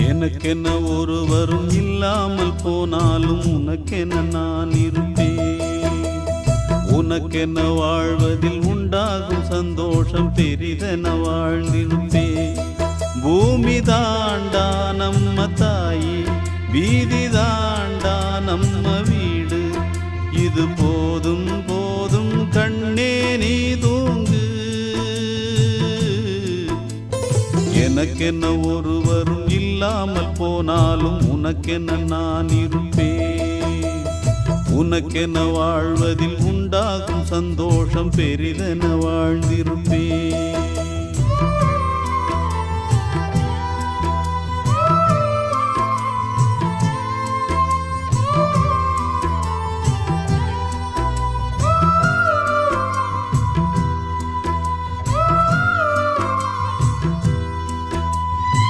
எனக்கென்ன ஒருவரும் இல்லாமல் போனாலும் உனக்கென்ன நான் இருப்பேன். உனக்கென்ன வாழ்வதில் உண்டாகும் சந்தோஷம் பெரிதென வாழ்ந்திருப்பேன். பூமி தாண்டா நம்ம தாயி, வீதி தாண்டா நம்ம வீடு. இது போதும் போதும் கண்ணே நீ தூங்கு. எனக்கென்ன ஒருவரும் இல்லாமல் போனாலும் உனக்கென்ன நான் இருப்பேன். உனக்கென்ன வாழ்வதில் உண்டாகும் சந்தோஷம் பெரிதென வாழ்ந்திருப்பேன்.